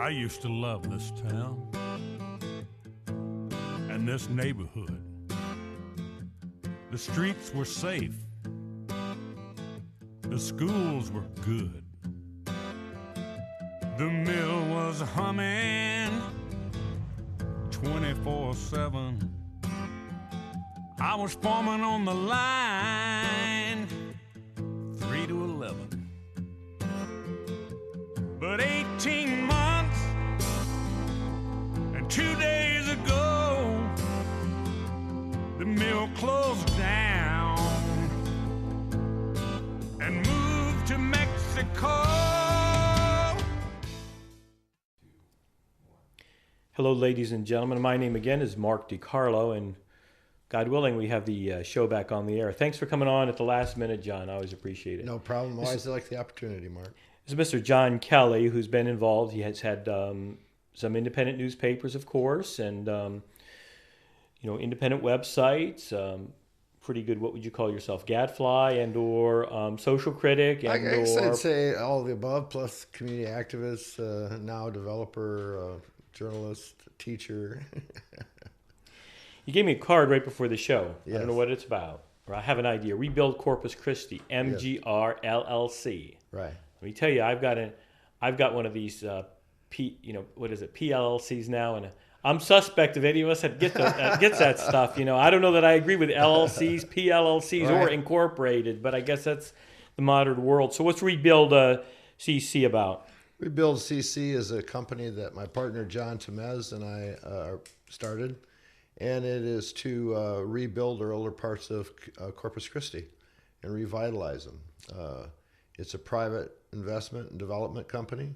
I used to love this town and this neighborhood. The streets were safe. The schools were good. The mill was humming 24/7. I was foreman on the line 3 to 11. But 18 months and 2 days ago, the mill closed down and moved to Mexico. Hello, ladies and gentlemen. My name again is Mark DiCarlo, and God willing, we have the show back on the air. Thanks for coming on at the last minute, John. I always appreciate it. No problem. Always like the opportunity, Mark. This is Mr. John Kelly, who's been involved. He has had some independent newspapers, of course, and independent websites. Pretty good. What would you call yourself? Gadfly and or social critic. I guess I'd say all of the above, plus community activist, now developer, journalist, teacher. You gave me a card right before the show. Yes. I don't know what it's about. Or I have an idea. Rebuild Corpus Christi, MGR LLC. Right. Let me tell you, I've got one of these PLLCs now, and I'm suspect of any of us that gets that stuff. I don't know that I agree with LLCs, PLLCs, right, or incorporated, but I guess that's the modern world. So what's Rebuild CC about? Rebuild CC is a company that my partner John Temez and I started, and it is to rebuild the older parts of Corpus Christi and revitalize them. It's a private investment and development company.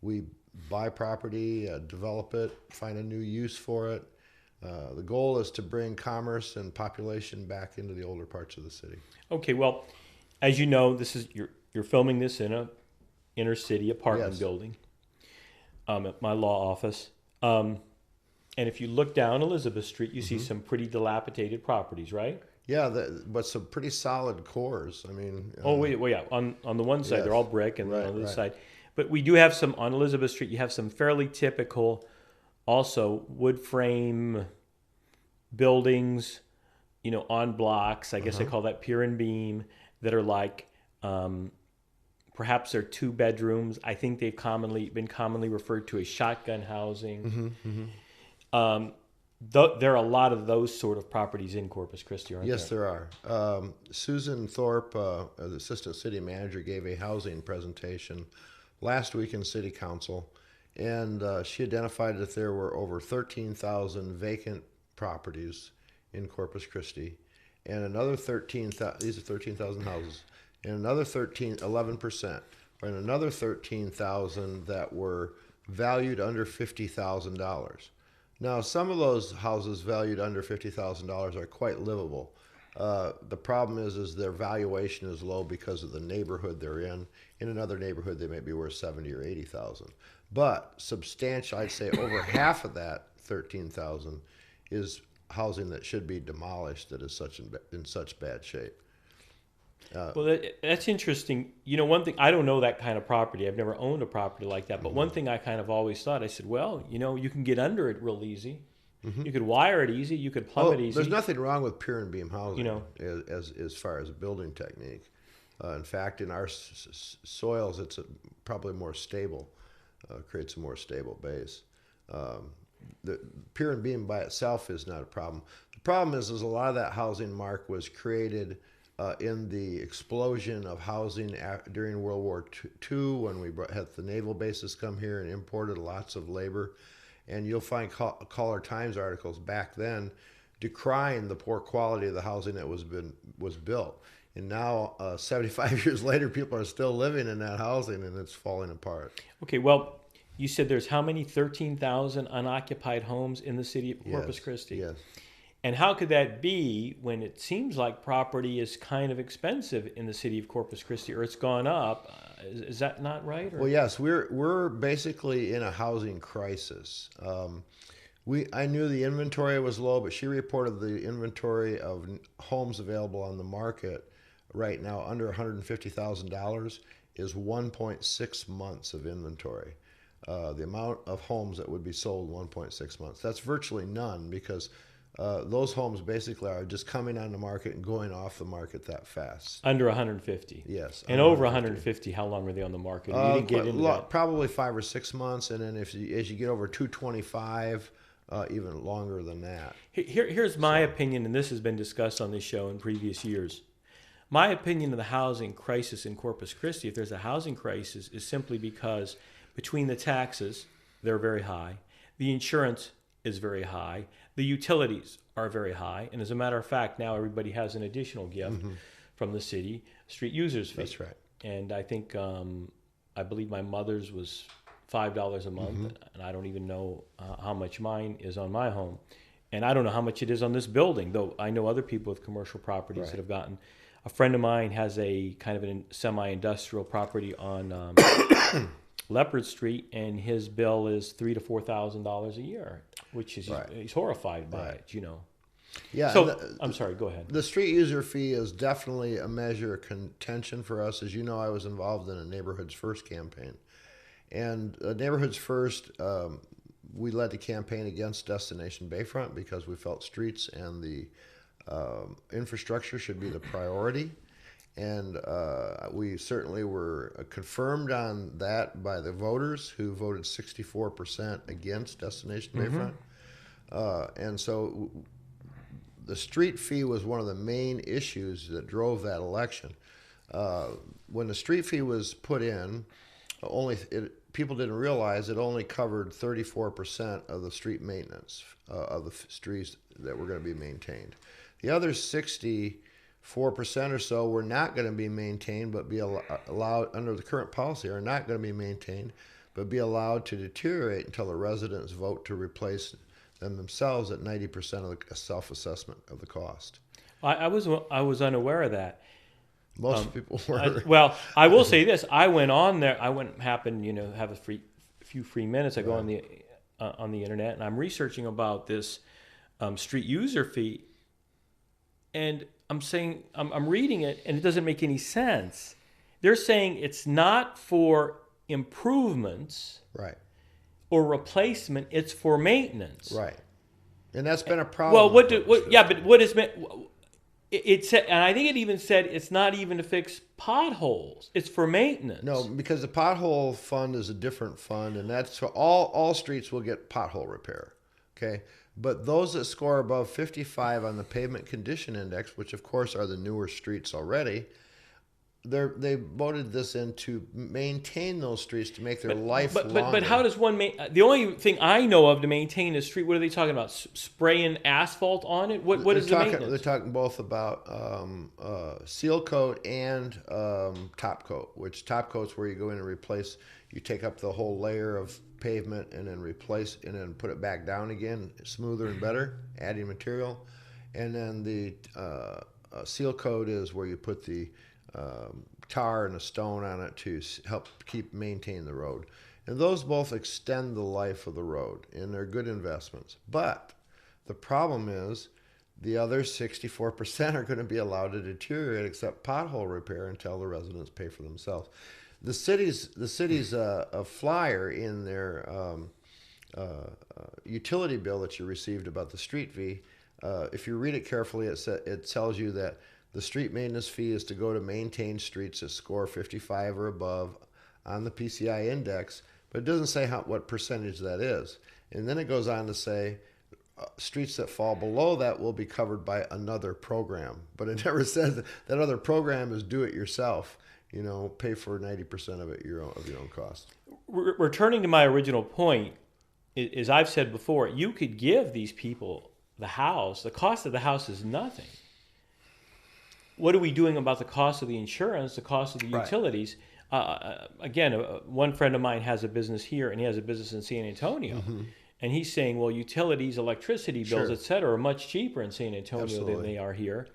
We buy property, develop it, find a new use for it. The goal is to bring commerce and population back into the older parts of the city. Okay, well, as you know, this is you're filming this in a inner city apartment building at my law office. And if you look down Elizabeth Street, you see some pretty dilapidated properties, right? Yeah, but some pretty solid cores. I mean, well, yeah. On the one side, yes, they're all brick, and right, on the other right, side, but we do have some on Elizabeth Street. You have some fairly typical, also wood frame buildings, on blocks. I guess they call that pier and beam, that are like perhaps they're 2 bedrooms. I think they've been commonly referred to as shotgun housing. There are a lot of those sort of properties in Corpus Christi, aren't there? Yes, there are. Susan Thorpe, the assistant city manager, gave a housing presentation last week in city council, and she identified that there were over 13,000 vacant properties in Corpus Christi, and another 13,000, these are 13,000 houses, and another 11%, and another 13,000 that were valued under $50,000. Now, some of those houses valued under $50,000 are quite livable. The problem is their valuation is low because of the neighborhood they're in. In another neighborhood, they may be worth $70,000 or $80,000. But substantial, I'd say over half of that 13,000 is housing that should be demolished that is in such bad shape. Well, that's interesting. One thing, I don't know that kind of property. I've never owned a property like that. But one thing I kind of always thought, I said, well, you can get under it real easy. You could wire it easy. You could plumb it easy. There's nothing wrong with pier and beam housing, as far as a building technique. In fact, in our soils, it's probably more stable, creates a more stable base. The pier and beam by itself is not a problem. The problem is a lot of that housing, Mark, was created in the explosion of housing during World War II, when we had the naval bases come here and imported lots of labor. And you'll find Caller Times articles back then decrying the poor quality of the housing that was built. And now, 75 years later, people are still living in that housing, and it's falling apart. Okay, well, you said there's how many? 13,000 unoccupied homes in the city of Corpus Christi? Yes. And how could that be when it seems like property is kind of expensive in the city of Corpus Christi, or it's gone up? Is that not right? Or? Well, yes, we're basically in a housing crisis. I knew the inventory was low, but she reported the inventory of homes available on the market right now under $150,000 is 1.6 months of inventory. the amount of homes that would be sold in 1.6 months. That's virtually none because those homes basically are just coming on the market and going off the market that fast. Under 150. Yes. And over 150, how long are they on the market? You didn't get into that. Probably 5 or 6 months, and then as you get over 225, even longer than that. Here's my opinion, and this has been discussed on this show in previous years. My opinion of the housing crisis in Corpus Christi, if there's a housing crisis, is simply because between the taxes, they're very high, the insurance is very high, the utilities are very high, and as a matter of fact, now everybody has an additional gift from the city, street users fee. That's right. And I think, I believe my mother's was $5 a month, and I don't even know how much mine is on my home. And I don't know how much it is on this building, though I know other people with commercial properties that have gotten. A friend of mine has a kind of a semi-industrial property on Leopard Street, and his bill is $3,000 to $4,000 a year, which is he's horrified by it, you know. Yeah. So I'm sorry. Go ahead. The street user fee is definitely a measure of contention for us. As you know, I was involved in a Neighborhoods First campaign, and Neighborhoods First, we led the campaign against Destination Bayfront because we felt streets and the infrastructure should be the priority. And we certainly were confirmed on that by the voters, who voted 64% against Destination Bayfront. And so the street fee was one of the main issues that drove that election. When the street fee was put in, people didn't realize it only covered 34% of the street maintenance of the streets that were going to be maintained. The other 64% or so were not going to be maintained, but be allowed under the current policy, are not going to be maintained, but be allowed to deteriorate until the residents vote to replace them themselves at 90% of the self-assessment of the cost. I was unaware of that. Most people were. Well, I will say this: I went on there. Happened, have a few free minutes. I go on the internet and I'm researching about this street user fee, and I'm reading it, and it doesn't make any sense. They're saying it's not for improvements, right, or replacement. It's for maintenance, right, and that's been a problem. Well, but what is meant? It said, and I think it even said it's not even to fix potholes. It's for maintenance. No, because the pothole fund is a different fund, and that's for all streets will get pothole repair. Okay, but those that score above 55 on the pavement condition index, which of course are the newer streets already, they voted this in to maintain those streets to make their life longer. But how does one the only thing I know of to maintain a street, what are they talking about? Spraying asphalt on it? What is the maintenance? They're talking both about seal coat and top coat, which top coat's where you go in and replace, you take up the whole layer of pavement and then replace and then put it back down again, smoother and better, adding material. And then the seal coat is where you put the tar and a stone on it to help maintain the road. And those both extend the life of the road, and they're good investments. But the problem is the other 64% are going to be allowed to deteriorate except pothole repair until the residents pay for themselves. The city's flyer in their utility bill that you received about the street fee, if you read it carefully, it tells you that the street maintenance fee is to go to maintain streets that score 55 or above on the PCI index, but it doesn't say what percentage that is. And then it goes on to say streets that fall below that will be covered by another program. But it never says that other program is do it yourself. Pay for 90% of it of your own cost. Returning to my original point, as I've said before, you could give these people the house. The cost of the house is nothing. What are we doing about the cost of the insurance, the cost of the utilities? Again, one friend of mine has a business here, and he has a business in San Antonio. Mm-hmm. And he's saying, well, utilities, electricity bills, et cetera, are much cheaper in San Antonio than they are here.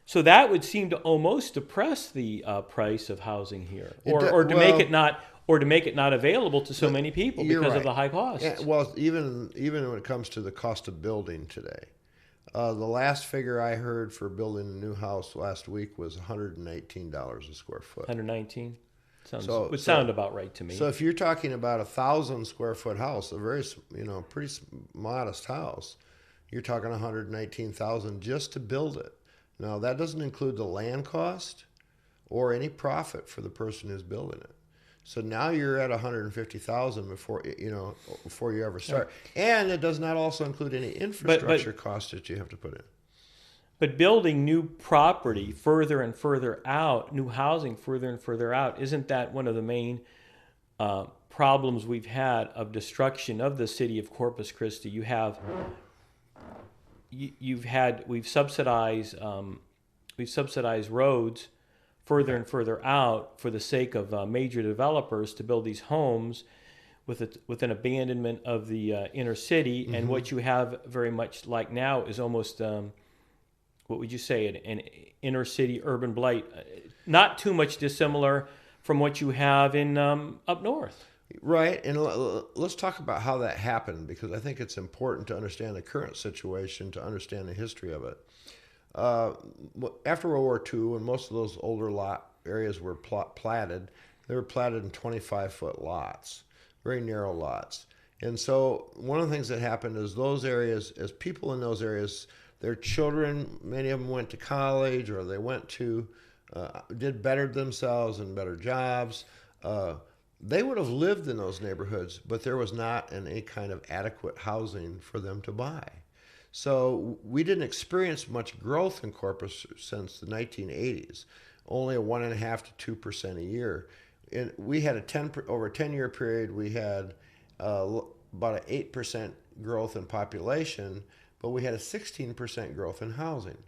So that would seem to almost depress the price of housing here, or to make it not available to so many people because of the high costs. Yeah, well, even when it comes to the cost of building today, the last figure I heard for building a new house last week was $119 a square foot. 119. Would sound about right to me. So if you're talking about 1,000 square foot house, a very, pretty modest house, you're talking 119,000 just to build it. Now that doesn't include the land cost or any profit for the person who's building it. So now you're at 150,000 before you ever start, and it does not also include any infrastructure costs that you have to put in. But building new property further and further out, new housing further and further out, isn't that one of the main problems we've had of destruction of the city of Corpus Christi? We've subsidized roads further and further out for the sake of major developers to build these homes with an abandonment of the inner city. Mm-hmm. And what you have very much like now is almost what would you say, an inner city urban blight, not too much dissimilar from what you have in up north. Right, and let's talk about how that happened, because I think it's important to understand the current situation, to understand the history of it. After World War II, when most of those older lot areas were platted, they were platted in 25-foot lots, very narrow lots. And so one of the things that happened is those areas, as people in those areas, their children, many of them went to college, or they went to, did better themselves and better jobs. They would have lived in those neighborhoods, but there was not any kind of adequate housing for them to buy. So we didn't experience much growth in Corpus since the 1980s, only a 1.5% to 2% a year. And we had over a 10-year period, we had about an 8% growth in population, but we had a 16% growth in housing.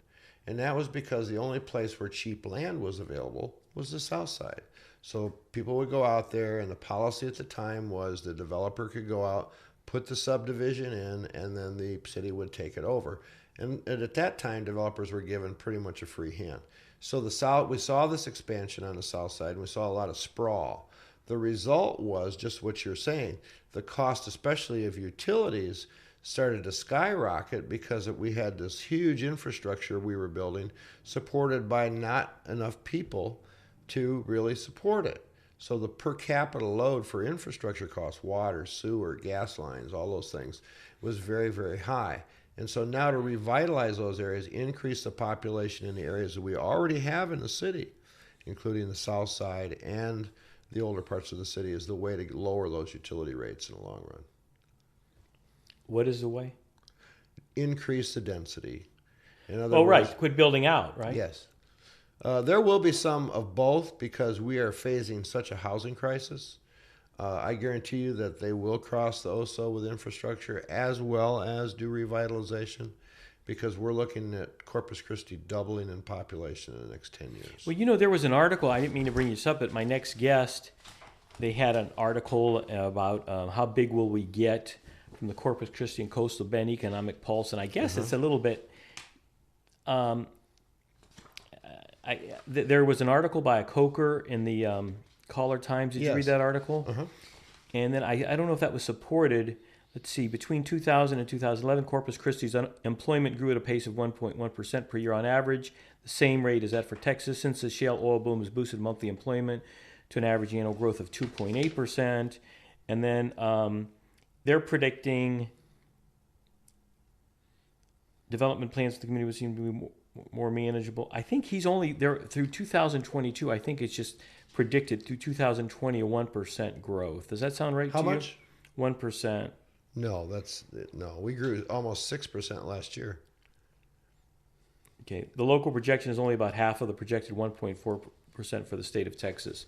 And that was because the only place where cheap land was available was the south side. So people would go out there, and the policy at the time was the developer could go out, put the subdivision in, and then the city would take it over. And at that time, developers were given pretty much a free hand. So we saw this expansion on the south side, and we saw a lot of sprawl. The result was just what you're saying. The cost, especially of utilities, started to skyrocket because we had this huge infrastructure we were building, supported by not enough people to really support it. So the per capita load for infrastructure costs, water, sewer, gas lines, all those things, was very, very high. And so now to revitalize those areas, increase the population in the areas that we already have in the city, including the south side and the older parts of the city, is the way to lower those utility rates in the long run. What is the way? Increase the density. In other words, right. Quit building out, right? Yes. There will be some of both, because we are facing such a housing crisis. I guarantee you that they will cross the OSO with infrastructure as well as do revitalization, because we're looking at Corpus Christi doubling in population in the next 10 years. Well, there was an article, I didn't mean to bring this up, but my next guest, they had an article about how big will we get from the Corpus Christi and Coastal Bend Economic Pulse, and I guess it's a little bit... there was an article by a Coker in the Caller Times. Did you read that article? Uh-huh. And then I don't know if that was supported. Let's see. Between 2000 and 2011, Corpus Christi's employment grew at a pace of 1.1% per year on average, the same rate as that for Texas. Since the shale oil boom has boosted monthly employment to an average annual growth of 2.8%. And then they're predicting development plans for the community would seem to be more manageable. I think he's only there through 2022. I think it's just predicted through 2020 a 1% growth. Does that sound right to you? How much? 1%. No, we grew almost 6% last year. Okay. The local projection is only about half of the projected 1.4% for the state of Texas.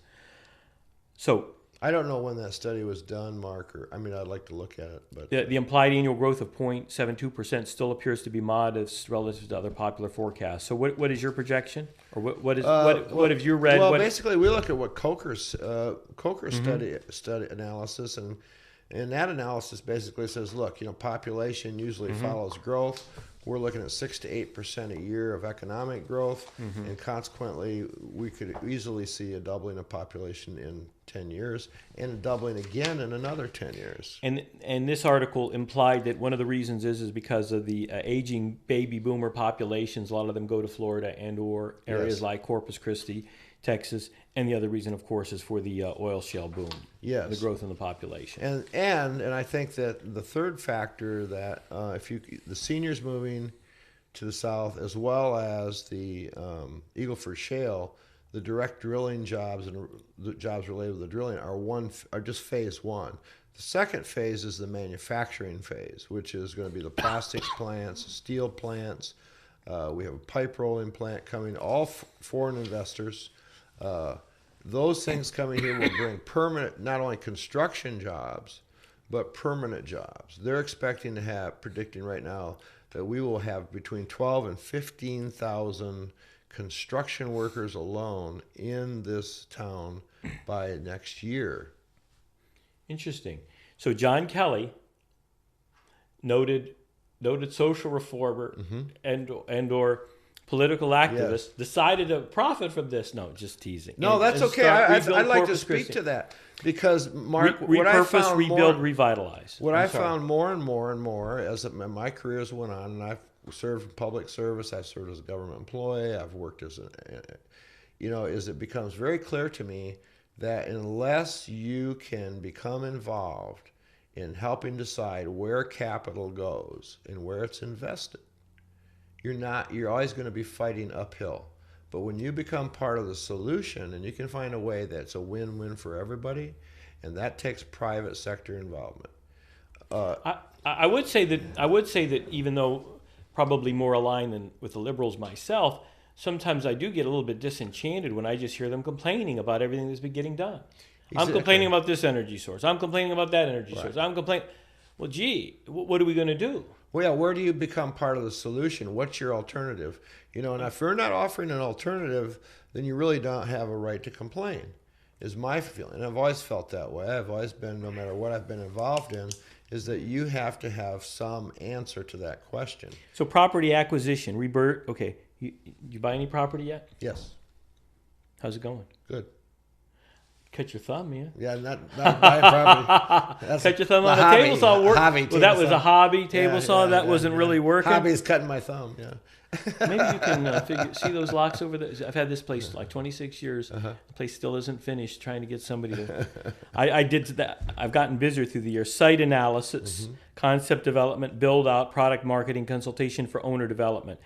So I don't know when that study was done, Mark. I'd like to look at it. But the implied annual growth of 0.72% still appears to be modest relative to other popular forecasts. So what is your projection? Or what have you read? Well, basically, we look at what Coker's study analysis, and that analysis basically says, look, population usually follows growth. We're looking at 6 to 8% a year of economic growth, and consequently, we could easily see a doubling of population in 10 years and a doubling again in another 10 years. And this article implied that one of the reasons is because of the aging baby boomer populations. A lot of them go to Florida and or areas like Corpus Christi Texas, and the other reason, of course, is for the oil shale boom. Yes. The growth in the population. And I think that the third factor that the seniors moving to the south, as well as the Eagle Ford Shale, the direct drilling jobs and the jobs related to the drilling are just phase one. The second phase is the manufacturing phase, which is going to be the plastics plants, steel plants. We have a pipe rolling plant coming, all foreign investors. Those things coming here will bring permanent, not only construction jobs, but permanent jobs. They're expecting to have, predicting right now, that we will have between 12 and 15,000 construction workers alone in this town by next year. Interesting. So John Kelly, noted social reformer and or political activist, decided to profit from this. No, just teasing. No, that's okay. I'd like to speak to that because, Mark, what I found rebuild, revitalize. What I found more and more as my careers went on, and I've served in public service, I've served as a government employee, I've worked as is it becomes very clear to me that unless you can become involved in helping decide where capital goes and where it's invested, you're always going to be fighting uphill. But when you become part of the solution and you can find a way that's a win-win for everybody, and that takes private sector involvement. I would say that even though probably more aligned than with the liberals myself, sometimes I do get a little bit disenchanted when I just hear them complaining about everything that's been getting done. Exactly. I'm complaining about this energy source. I'm complaining about that energy source. I'm complaining. Well, gee, what are we going to do? Well, yeah, where do you become part of the solution? What's your alternative? And if you're not offering an alternative, then you really don't have a right to complain, is my feeling. And I've always felt that way. I've always been, no matter what I've been involved in, is that you have to have some answer to that question. So property acquisition, rebirth. Okay, you buy any property yet? Yes. How's it going? Good. Cut your thumb, man. Yeah, not buying property. Cut your thumb on a table saw. Well, that was a hobby table saw. That wasn't really working. Hobby's cutting my thumb. Yeah. Maybe you can see those locks over there. I've had this place like 26 years. The place still isn't finished. Trying to get somebody to. I did that. I've gotten busier through the years. Site analysis, concept development, build out, product marketing, consultation for owner development.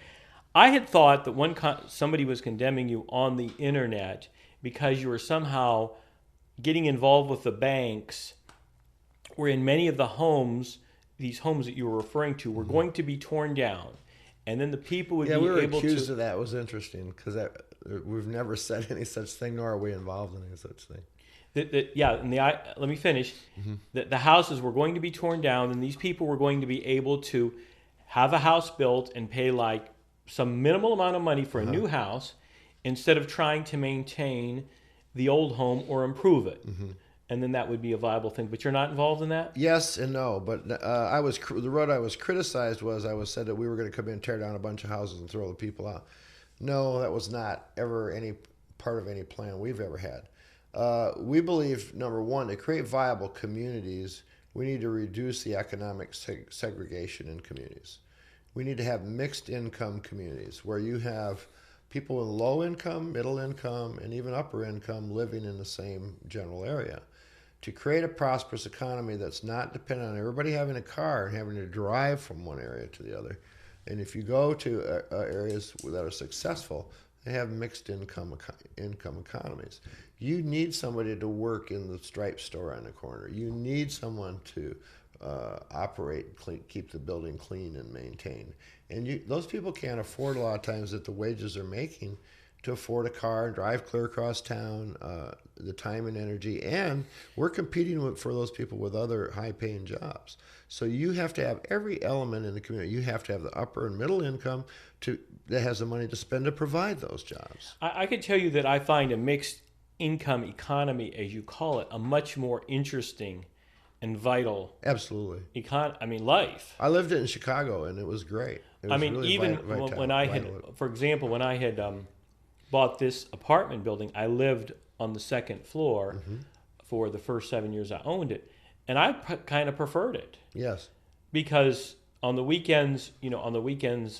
I had thought that somebody was condemning you on the internet because you were somehow getting involved with the banks, where in many of the homes, these homes that you were referring to were going to be torn down, and then the people would be able to... Yeah, we were accused of that. It was interesting, because we've never said any such thing, nor are we involved in any such thing. Let me finish. The houses were going to be torn down, and these people were going to be able to have a house built and pay like some minimal amount of money for a new house, instead of trying to maintain the old home or improve it. And then that would be a viable thing. But you're not involved in that? Yes and no. But the road I was criticized was I was said that we were going to come in and tear down a bunch of houses and throw the people out. No, that was not ever any part of any plan we've ever had. We believe, number one, to create viable communities, we need to reduce the economic segregation in communities. We need to have mixed income communities where you have people with low income, middle income, and even upper income living in the same general area. To create a prosperous economy that's not dependent on everybody having a car and having to drive from one area to the other. And if you go to areas that are successful, they have mixed income economies. You need somebody to work in the Stripe store on the corner. You need someone to operate, keep the building clean and maintained. And those people can't afford a lot of times at the wages they're making to afford a car and drive clear across town, the time and energy. And we're competing for those people with other high-paying jobs. So you have to have every element in the community. You have to have the upper and middle income that has the money to spend to provide those jobs. I can tell you that I find a mixed income economy, as you call it, a much more interesting and vital. Absolutely. Life. I lived it in Chicago, and it was great. It was really when I had, for example, when I had bought this apartment building, I lived on the second floor for the first 7 years I owned it, and I kind of preferred it. Yes. Because on the weekends,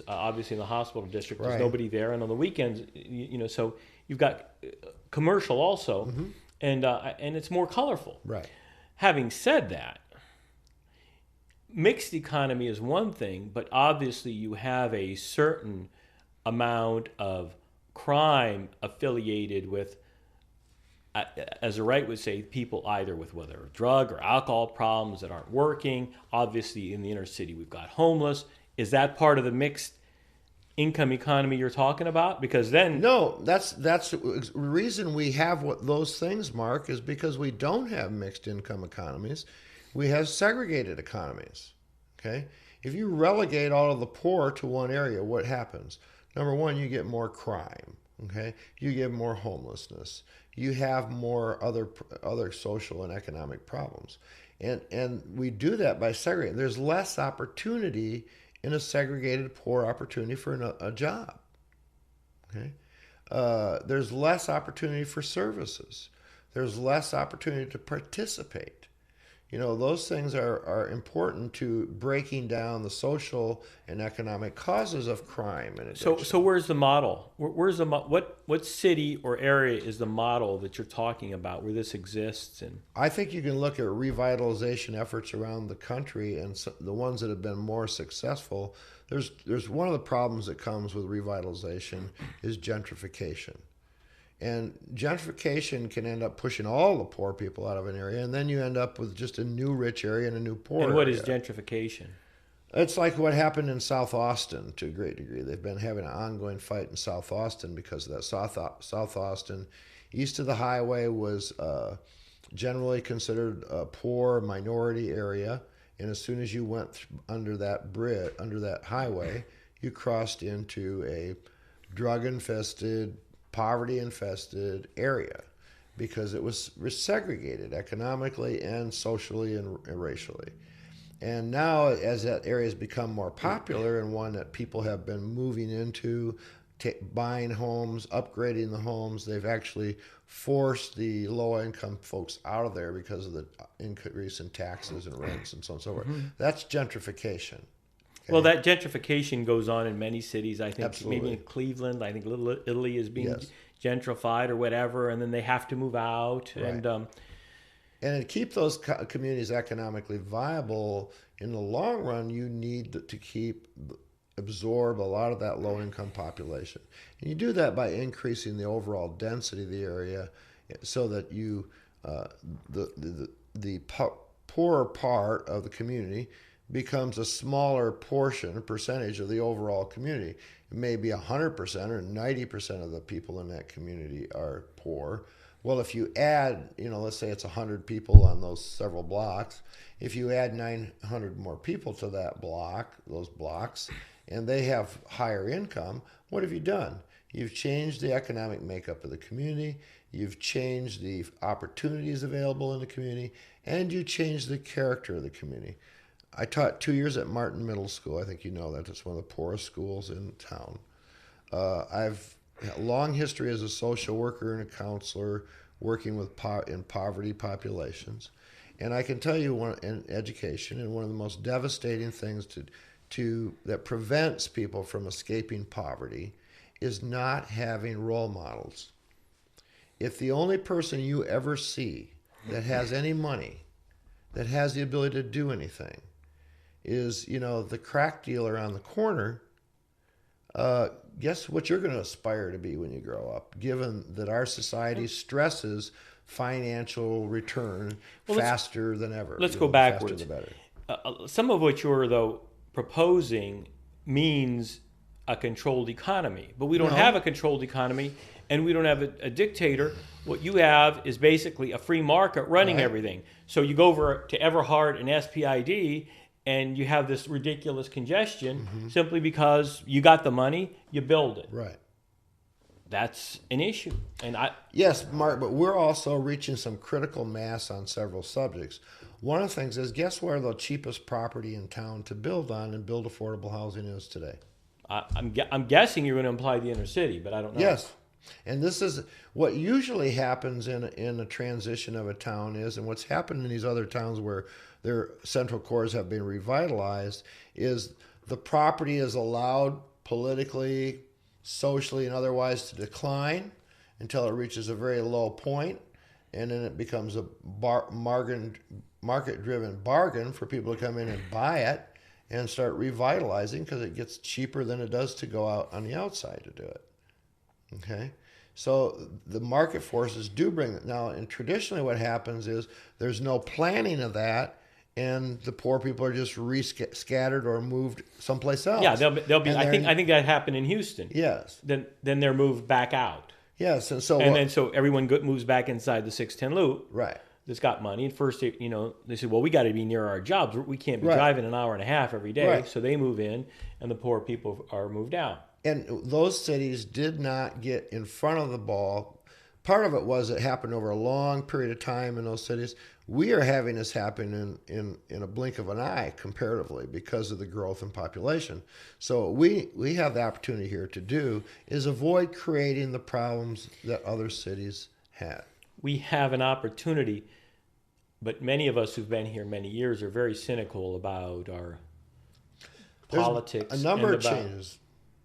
obviously in the hospital district, there's nobody there, and on the weekends, so you've got commercial also, and it's more colorful. Right. Having said that, mixed economy is one thing, but obviously you have a certain amount of crime affiliated with, as the right would say, people either with whether drug or alcohol problems that aren't working. Obviously, in the inner city, we've got homeless. Is that part of the mixed income economy you're talking about? Because then No, that's the reason we have those things, Mark, is because we don't have mixed income economies. We have segregated economies. Okay? If you relegate all of the poor to one area, what happens? Number one, you get more crime. Okay? You get more homelessness. You have more other social and economic problems. And we do that by segregating. There's less opportunity in a segregated poor opportunity for a job. Okay? There's less opportunity for services. There's less opportunity to participate. You know, those things are important to breaking down the social and economic causes of crime and addiction. So where's the model? Where's the what city or area is the model that you're talking about where this exists? And I think you can look at revitalization efforts around the country, and the ones that have been more successful. There's one of the problems that comes with revitalization is gentrification. And gentrification can end up pushing all the poor people out of an area, and then you end up with just a new rich area and a new poor area. And what is gentrification? It's like what happened in South Austin to a great degree. They've been having an ongoing fight in South Austin because of that. South Austin, east of the highway, was generally considered a poor minority area. And as soon as you went under that highway, you crossed into a drug-infested, poverty-infested area because it was segregated economically and socially and racially. And now, as that area has become more popular and one that people have been moving into, buying homes, upgrading the homes, they've actually forced the low-income folks out of there because of the increase in taxes and rents and so on and so forth. That's gentrification. Okay. Well, that gentrification goes on in many cities. I think Absolutely. maybe in Cleveland, I think Little Italy is being Yes. gentrified or whatever, and then they have to move out. Right. And And to keep those communities economically viable in the long run, you need to absorb a lot of that low-income population. And you do that by increasing the overall density of the area so that you the poorer part of the community becomes a smaller percentage of the overall community. It may be 100% or 90% of the people in that community are poor. Well, if you add, let's say it's 100 people on those several blocks, if you add 900 more people to those blocks, and they have higher income, what have you done? You've changed the economic makeup of the community, you've changed the opportunities available in the community, and you changed the character of the community. I taught 2 years at Martin Middle School. I think you know that. It's one of the poorest schools in town. I've had a long history as a social worker and a counselor working with in poverty populations. And I can tell you in education, and one of the most devastating things that prevents people from escaping poverty is not having role models. If the only person you ever see that has any money, that has the ability to do anything, is the crack dealer on the corner, guess what you're going to aspire to be when you grow up, given that our society stresses financial return faster than ever. Let's go backwards. Faster the better. Some of what you're, though, proposing means a controlled economy. But we don't have a controlled economy, and we don't have a dictator. What you have is basically a free market running everything. So you go over to Everhart and SPID, and you have this ridiculous congestion simply because you got the money, you build it. Right. That's an issue. And Yes, Mark, but we're also reaching some critical mass on several subjects. One of the things is, guess where the cheapest property in town to build on and build affordable housing is today? I'm guessing you're going to imply the inner city, but I don't know. Yes. And this is what usually happens in a transition of a town and what's happened in these other towns where their central cores have been revitalized, is the property is allowed politically, socially, and otherwise to decline until it reaches a very low point, and then it becomes a market-driven bargain for people to come in and buy it and start revitalizing, because it gets cheaper than it does to go out on the outside to do it. Okay? So the market forces do bring it. Now, and traditionally what happens is there's no planning of that, and the poor people are just scattered or moved someplace else. Yeah, they'll be. I think that happened in Houston. Yes. Then they're moved back out. Yes, and so everyone moves back inside the 610 loop. Right. That's got money. At first, they said, well, we got to be near our jobs. We can't be driving an hour and a half every day. Right. So they move in, and the poor people are moved out. And those cities did not get in front of the ball. Part of it was it happened over a long period of time in those cities. We are having this happen in a blink of an eye comparatively because of the growth in population. So we have the opportunity here to do is avoid creating the problems that other cities had. We have an opportunity, but many of us who've been here many years are very cynical about our politics. There's a number of changes.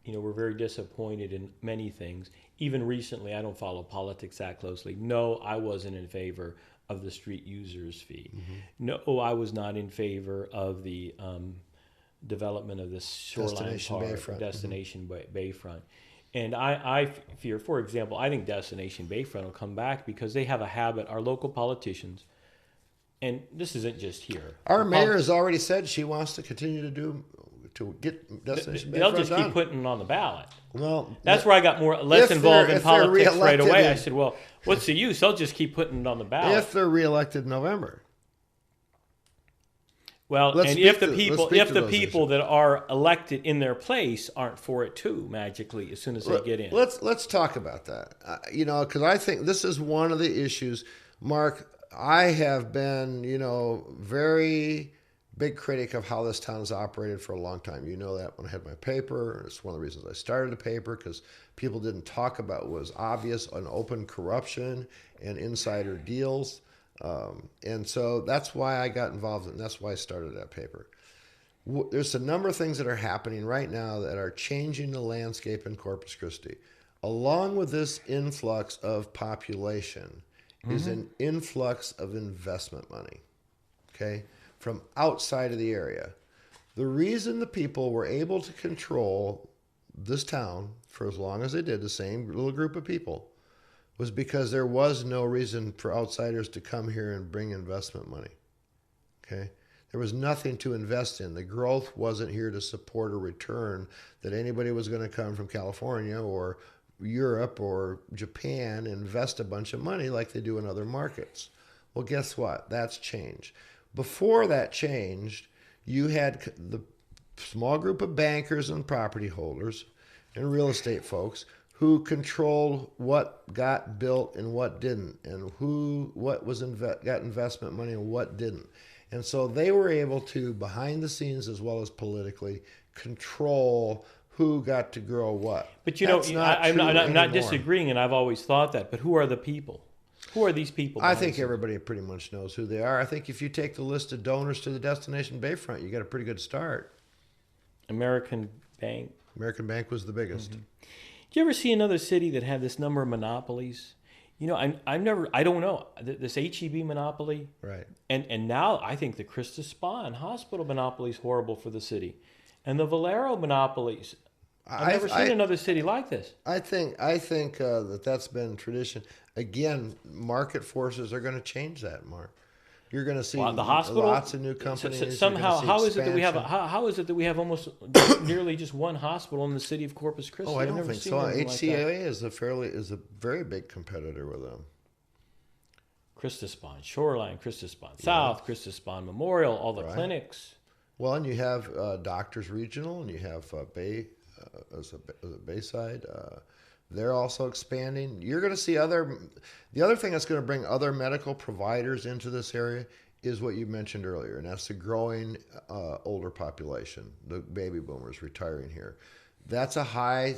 We're very disappointed in many things. Even recently, I don't follow politics that closely. No, I wasn't in favor of the street users fee. Mm-hmm. No, I was not in favor of the development of the shoreline Destination Bayfront. And I fear, for example, I think Destination Bayfront will come back because they have a habit, our local politicians, and this isn't just here. Our mayor has already said she wants to continue to get Destination Bayfront They'll just done. keep putting it on the ballot. Well, that's where I got less involved in politics right away. I said, well, what's the use? They'll just keep putting it on the ballot. If they're reelected in November. Well, and if the people that are elected in their place aren't for it too, magically, as soon as they get in. Let's talk about that. Because I think this is one of the issues. Mark, I have been, very big critic of how this town has operated for a long time. You know that when I had my paper. It's one of the reasons I started the paper, because people didn't talk about what was obvious and open corruption and insider deals. And so that's why I got involved, and that's why I started that paper. There's a number of things that are happening right now that are changing the landscape in Corpus Christi. Along with this influx of population is an influx of investment money, okay, from outside of the area. The reason the people were able to control this town for as long as they did, the same little group of people, was because there was no reason for outsiders to come here and bring investment money. Okay? There was nothing to invest in. The growth wasn't here to support a return that anybody was going to come from California or Europe or Japan and invest a bunch of money like they do in other markets. Well, guess what? That's changed. Before that changed, you had the small group of bankers and property holders and real estate folks who controlled what got built and what didn't, and what got investment money and what didn't. And so they were able to, behind the scenes as well as politically, control who got to grow what. But I'm not disagreeing, and I've always thought that. But who are the people? Who are these people? I think everybody pretty much knows who they are. I think if you take the list of donors to the Destination Bayfront, you got a pretty good start. American Bank. American Bank was the biggest. Mm-hmm. Do you ever see another city that had this number of monopolies? I don't know, this HEB monopoly. Right. And now I think the Christus Spa and Hospital monopoly is horrible for the city. And the Valero monopolies. I've never seen another city like this. I think that's been tradition. Again, market forces are going to change that, Mark. You're going to see the hospital, lots of new companies. Somehow, how is it that we have almost nearly just one hospital in the city of Corpus Christi? Oh, I don't think so. HCA is a very big competitor with them. Christus Spa, Shoreline, Christus Spa South, Christus Spa Memorial, all the clinics. Well, and you have Doctors Regional, and you have Bayside. They're also expanding. You're going to see the other thing that's going to bring other medical providers into this area is what you mentioned earlier, and that's the growing older population, the baby boomers retiring here. That's a high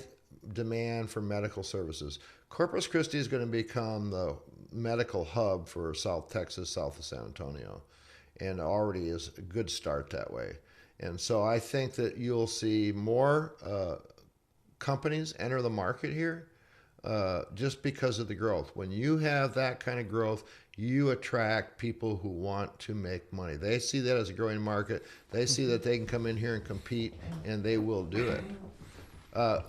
demand for medical services. Corpus Christi is going to become the medical hub for South Texas, south of San Antonio, and already is a good start that way. And so I think that you'll see more companies enter the market here. just because of the growth. When you have that kind of growth, you attract people who want to make money. They see that as a growing market. They see that they can come in here and compete, and they will do it. In the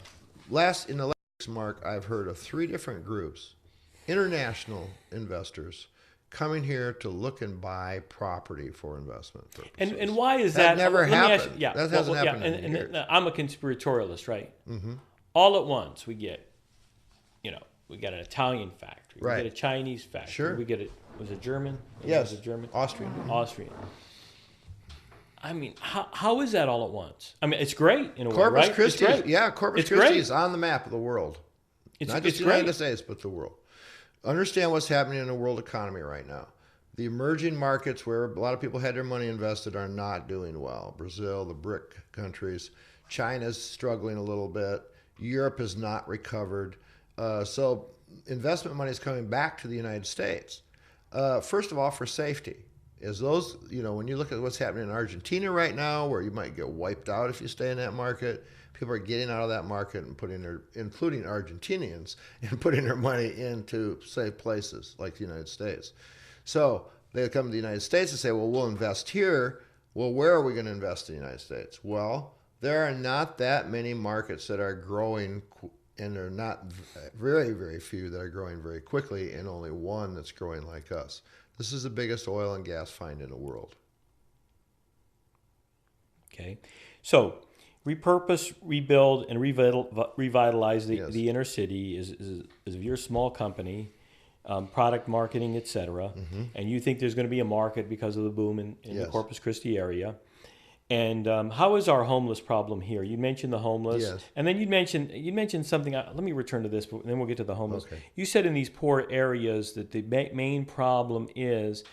last weeks, Mark, I've heard of 3 different groups, international investors, coming here to look and buy property for investment purposes. And why is that? Never Let me ask happened. you- yeah, That hasn't well, happened in and years. I'm a conspiratorialist, right? Mm-hmm. All at once, we get, we got an Italian factory, Right. we get a Chinese factory, Sure. we get was it German? Yes. Was it German? Austrian. Austrian. I mean, how is that all at once? I mean, it's great in a way, Corpus right? Christi, It's great. yeah, Corpus It's Christi great. is on the map of the world. Not just the great. United States, but the world. Understand what's happening in the world economy right now. The emerging markets where a lot of people had their money invested are not doing well. Brazil, the BRIC countries, China's struggling a little bit. Europe has not recovered. So investment money is coming back to the United States. First of all, for safety. Is those, when you look at what's happening in Argentina right now, where you might get wiped out if you stay in that market, people are getting out of that market and including Argentinians, and putting their money into safe places like the United States. So they come to the United States and say, well, we'll invest here. Well, where are we going to invest in the United States? Well, there are not that many markets that are growing, and there are not very, very few that are growing very quickly, and only one that's growing like us. This is the biggest oil and gas find in the world. Okay. So repurpose, rebuild, and revitalize the inner city is your small company, product marketing, etc. Mm-hmm. And you think there's going to be a market because of the boom in the Corpus Christi area. And how is our homeless problem here? You mentioned the homeless, and then you mentioned something. Let me return to this, but then we'll get to the homeless. Okay. You said in these poor areas that the main problem is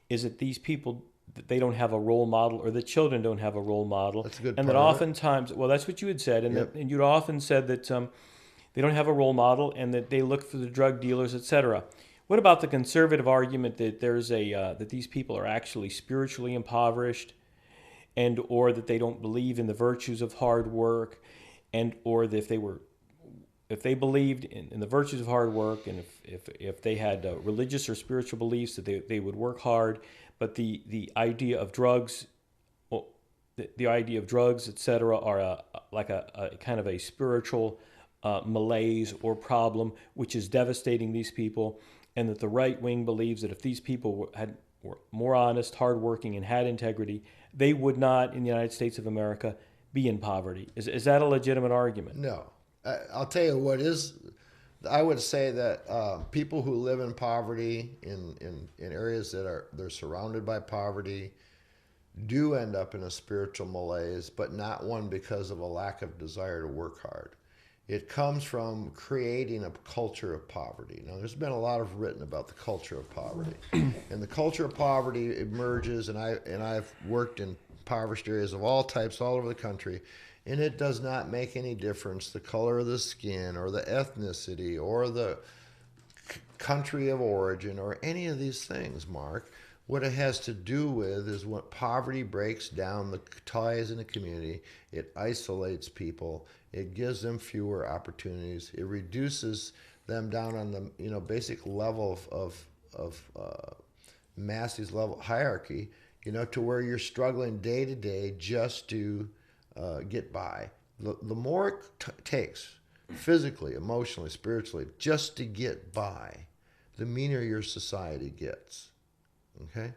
that these people, they don't have a role model, or the children don't have a role model. That's a good and part that of it. oftentimes, well, that's what you had said, and, and you'd often said that they don't have a role model, and that they look for the drug dealers, etc. What about the conservative argument that there's that these people are actually spiritually impoverished, and or that they don't believe in the virtues of hard work, and or that if they believed in the virtues of hard work, and if they had religious or spiritual beliefs, that they would work hard, but the idea of drugs, the idea of drugs, etc., are like a kind of a spiritual malaise or problem which is devastating these people, and that the right wing believes that if these people were more honest, hardworking, and had integrity, they would not, in the United States of America, be in poverty. Is that a legitimate argument? No. I'll tell you what is. I would say that people who live in poverty in areas they're surrounded by poverty do end up in a spiritual malaise, but not one because of a lack of desire to work hard. It comes from creating a culture of poverty. Now, there's been a lot of written about the culture of poverty, and the culture of poverty emerges. And I've worked in impoverished areas of all types all over the country, and it does not make any difference the color of the skin or the ethnicity or the country of origin or any of these things, Mark. What it has to do with is when poverty breaks down the ties in the community, it isolates people, it gives them fewer opportunities, it reduces them down on the basic level of Massey's level hierarchy, to where you're struggling day to day just to get by. The more it takes physically, emotionally, spiritually, just to get by, the meaner your society gets. Okay?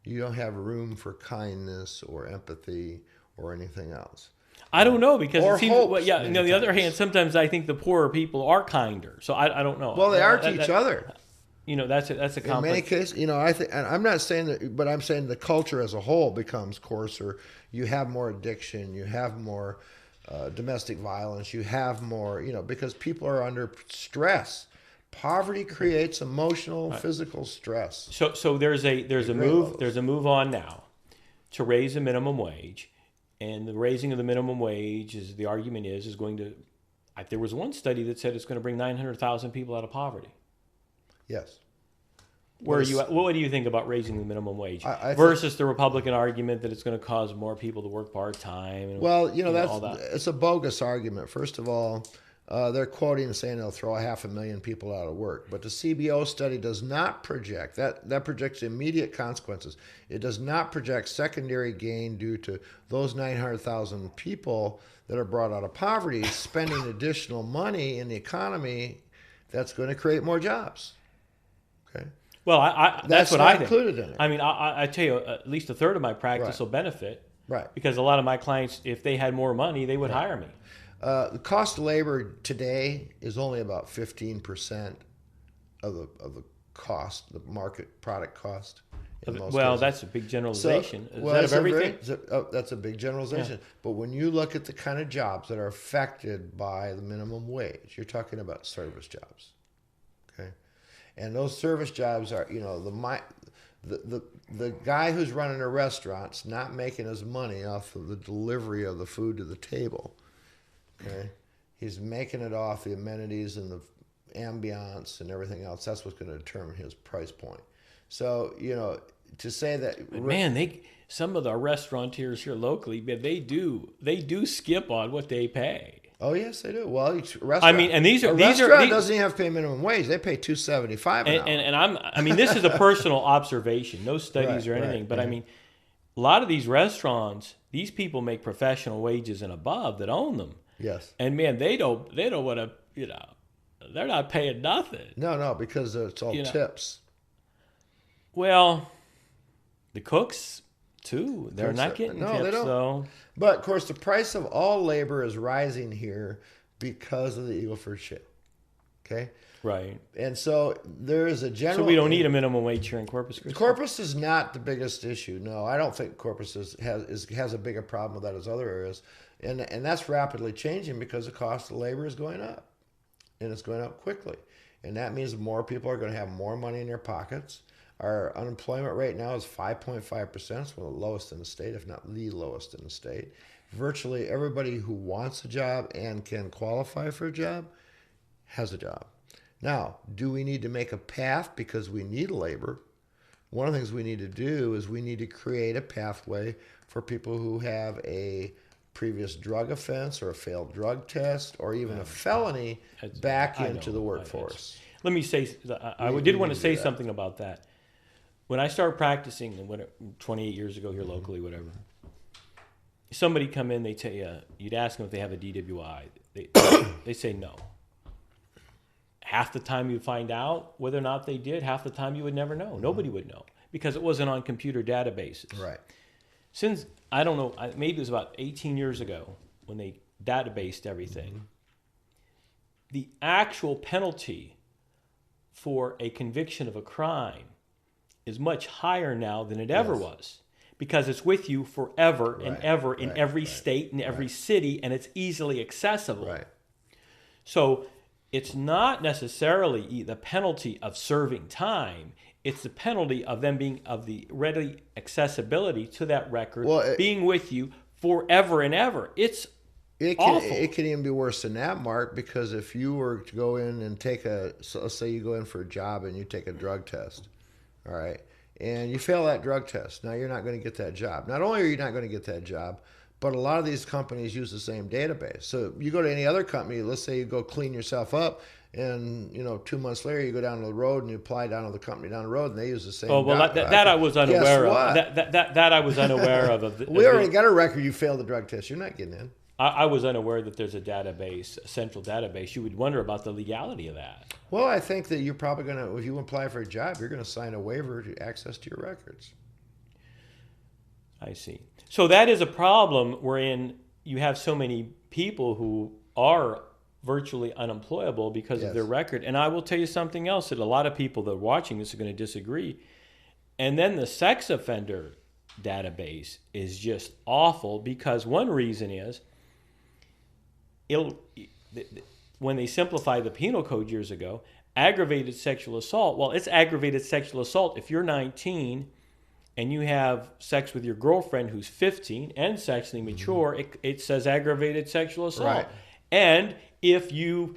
You don't have room for kindness or empathy or anything else. I don't know, because Or it seems, hopes, well, yeah. many On the other times. hand, sometimes I think the poorer people are kinder. So I don't know. Well, they are to each other. That's a In many complex. cases, I think, and I'm not saying that, but I'm saying the culture as a whole becomes coarser. You have more addiction. You have more domestic violence. You have more, because people are under stress. Poverty creates emotional, physical stress. So there's a move on now to raise the minimum wage, and the raising of the minimum wage the argument is going to. There was one study that said it's going to bring 900,000 people out of poverty. Yes. Where are you at? What do you think about raising the minimum wage I versus the Republican argument that it's going to cause more people to work part time? Well, all that. it's a bogus argument. First of all, they're quoting and saying they'll throw 500,000 people out of work. But the CBO study does not project that projects immediate consequences. It does not project secondary gain due to those 900,000 people that are brought out of poverty spending additional money in the economy that's going to create more jobs. Okay. Well, that's what I think. Included in it. I mean, I tell you, at least a third of my practice Right. will benefit. Right. Because a lot of my clients, if they had more money, they would hire me. The cost of labor today is only about 15% of the cost, the market product cost. Well, that's a big generalization. Is that of everything? That's a big generalization. Yeah. But when you look at the kind of jobs that are affected by the minimum wage, you're talking about service jobs. Okay, and those service jobs are, the guy who's running a restaurant's not making his money off of the delivery of the food to the table. Okay, he's making it off the amenities and the ambiance and everything else. That's what's going to determine his price point. So, to say that, man, some of the restaurateurs here locally, they do skip on what they pay. Oh yes, they do. Well, and these restaurant doesn't even have to pay minimum wage; they pay $2.75 an hour. And this is a personal observation, no studies or anything. But I mean, a lot of these restaurants, these people make professional wages and above that own them. Yes. And man, they don't want to, they're not paying nothing. No, because it's all tips. Well, the cooks too. They're not getting tips. They don't. So. But of course, the price of all labor is rising here because of the Eagle Ford Shale. Okay. Right. And so there is a general. So we don't need a minimum wage here in Corpus Christi. Corpus is not the biggest issue. No, I don't think Corpus has a bigger problem with that as other areas, and that's rapidly changing because the cost of labor is going up, and it's going up quickly, and that means more people are going to have more money in their pockets. Our unemployment rate now is 5.5%. It's one of the lowest in the state, if not the lowest in the state. Virtually everybody who wants a job and can qualify for a job has a job. Now, do we need to make a path because we need labor? One of the things we need to do is we need to create a pathway for people who have a previous drug offense or a failed drug test or even a felony back into the workforce. Let me say, I did want to say something about that. When I started practicing 28 years ago here locally, whatever, somebody come in, they tell you'd ask them if they have a DWI. They say no. Half the time you'd find out whether or not they did. Half the time you would never know. Nobody would know because it wasn't on computer databases. Right. Since, I don't know, maybe it was about 18 years ago when they databased everything, the actual penalty for a conviction of a crime is much higher now than it ever was because it's with you forever and ever in every state and every city, and it's easily accessible. Right. So it's not necessarily the penalty of serving time. It's the penalty of them being of the ready accessibility to that record, being with you forever and ever. It's awful. It can even be worse than that, Mark, because if you were to go in and let's say you go in for a job and you take a drug test, all right, and you fail that drug test, now you're not going to get that job. Not only are you not going to get that job, but a lot of these companies use the same database. So you go to any other company, let's say you go clean yourself up, and 2 months later you go down the road and you apply down to the company down the road, and they use the same. Oh well, that I was unaware of. That I was unaware of. We already got a record. You failed the drug test. You're not getting in. I was unaware that there's a database, a central database. You would wonder about the legality of that. Well, I think that you're probably going to, if you apply for a job, you're going to sign a waiver to access to your records. I see. So that is a problem wherein you have so many people who are virtually unemployable because of their record. And I will tell you something else that a lot of people that are watching this are going to disagree. And then the sex offender database is just awful because one reason is when they simplified the penal code years ago, aggravated sexual assault. Well, it's aggravated sexual assault if you're 19 and you have sex with your girlfriend who's 15 and sexually mature, it says aggravated sexual assault. Right. And if you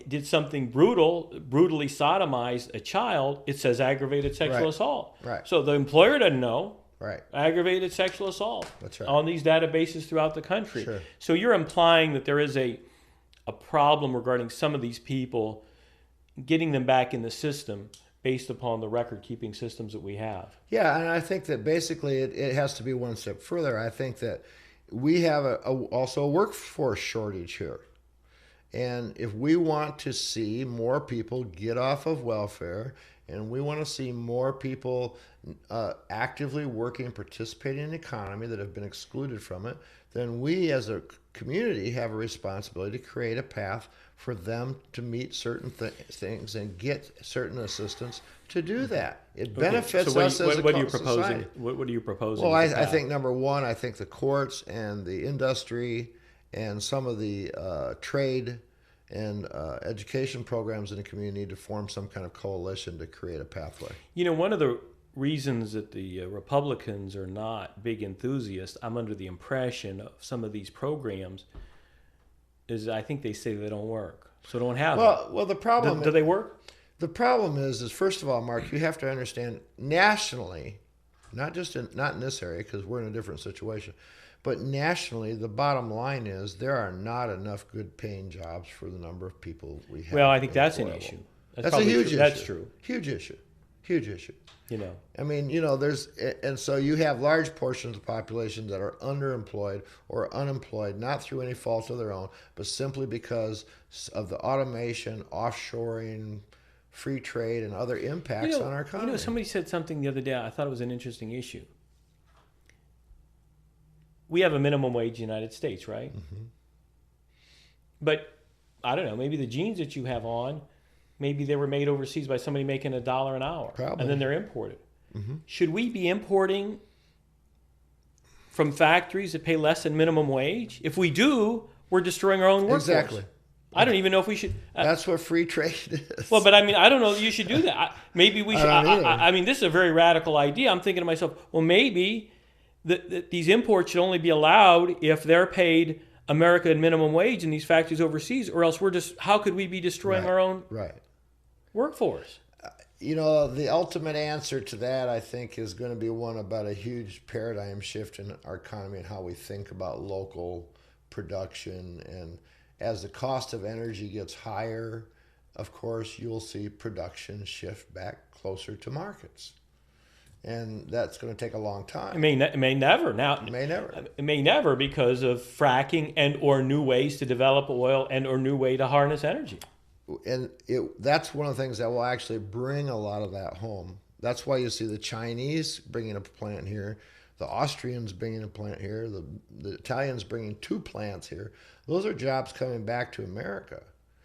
did something brutally sodomized a child, it says aggravated sexual assault. Right. So the employer doesn't know. Right. Aggravated sexual assault. That's right. On these databases throughout the country. Sure. So you're implying that there is a a problem regarding some of these people, getting them back in the system based upon the record-keeping systems that we have. Yeah, and I think that basically it has to be one step further. I think that we have also a workforce shortage here. And if we want to see more people get off of welfare, and we want to see more people actively working, participating in the economy that have been excluded from it, then we as a community have a responsibility to create a path for them to meet certain things and get certain assistance to do that. It benefits so us as a society. What are you proposing? Well, I think number one, I think the courts and the industry and some of the trade and education programs in the community need to form some kind of coalition to create a pathway. You know, one of the reasons that the Republicans are not big enthusiasts, I'm under the impression of some of these programs, is I think they say they don't work. So don't have them. Well, the problem do they work? The problem is first of all, Mark, you have to understand nationally, not in this area because we're in a different situation, but nationally, the bottom line is there are not enough good paying jobs for the number of people we have. Well, I think that's an issue. That's a huge issue. That's true. Huge issue. Huge issue. You know. I mean, you know, and so you have large portions of the population that are underemployed or unemployed, not through any fault of their own, but simply because of the automation, offshoring, free trade, and other impacts on our economy. You know, somebody said something the other day. I thought it was an interesting issue. We have a minimum wage in the United States, right? Mm-hmm. But I don't know, maybe the jeans that you have on, maybe they were made overseas by somebody making $1 an hour. Probably. And then they're imported. Mm-hmm. Should we be importing from factories that pay less than minimum wage? If we do, we're destroying our own workforce. Exactly. I don't even know if we should. That's what free trade is. Well, but I mean, I don't know that you should do that. Maybe we should. I mean, this is a very radical idea. I'm thinking to myself, well, maybe these imports should only be allowed if they're paid American minimum wage in these factories overseas, or else how could we be destroying our own workforce? You know, the ultimate answer to that, I think, is going to be one about a huge paradigm shift in our economy and how we think about local production. And as the cost of energy gets higher, of course, you'll see production shift back closer to markets. And that's going to take a long time. It may never. Now, It may never because of fracking and or new ways to develop oil and or new way to harness energy. And that's one of the things that will actually bring a lot of that home. That's why you see the Chinese bringing a plant here, the Austrians bringing a plant here, the Italians bringing 2 plants here. Those are jobs coming back to America.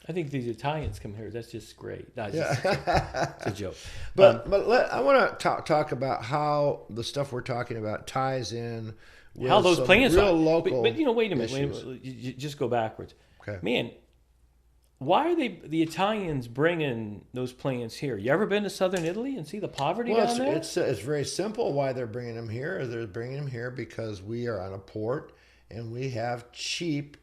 I think these Italians come here. That's just great. It's a joke. But I want to talk about how the stuff we're talking about ties in with how those plants real are. local but you know, wait a minute. issues. You just go backwards. Okay. Man, why are the Italians bringing those plants here? You ever been to southern Italy and see the poverty down there? It's very simple why they're bringing them here. They're bringing them here because we are on a port and we have cheap,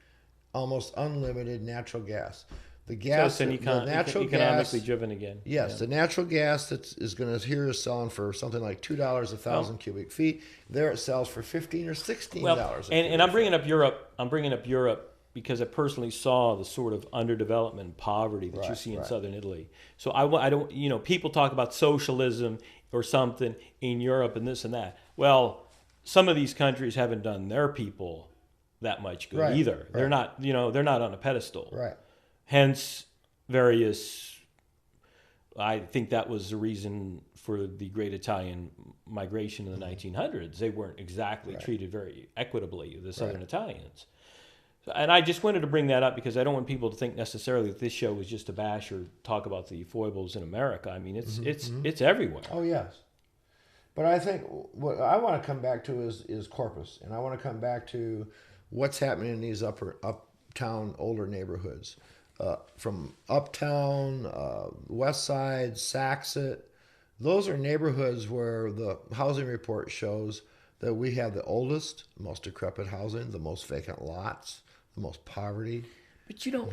almost unlimited natural gas. The gas, so it's economically driven again. Yes, the natural gas is going to here is selling for something like $2 a thousand cubic feet. There it sells for $15 or $16. And I'm bringing up Europe. I'm bringing up Europe because I personally saw the sort of underdevelopment and poverty that you see in southern Italy. So I don't, you know, people talk about socialism or something in Europe and this and that. Well, some of these countries haven't done their people that much good either. Right. They're not, you know, they're not on a pedestal. Right. Hence, I think that was the reason for the great Italian migration in the 1900s. They weren't exactly treated very equitably, the Southern Italians. And I just wanted to bring that up because I don't want people to think necessarily that this show is just to bash or talk about the foibles in America. I mean, it's everywhere. Oh, yes. But I think what I want to come back to is Corpus. And I want to come back to what's happening in these uptown older neighborhoods. From Uptown, West Side, Saxet, those are neighborhoods where the housing report shows that we have the oldest, most decrepit housing, the most vacant lots, the most poverty. But you know,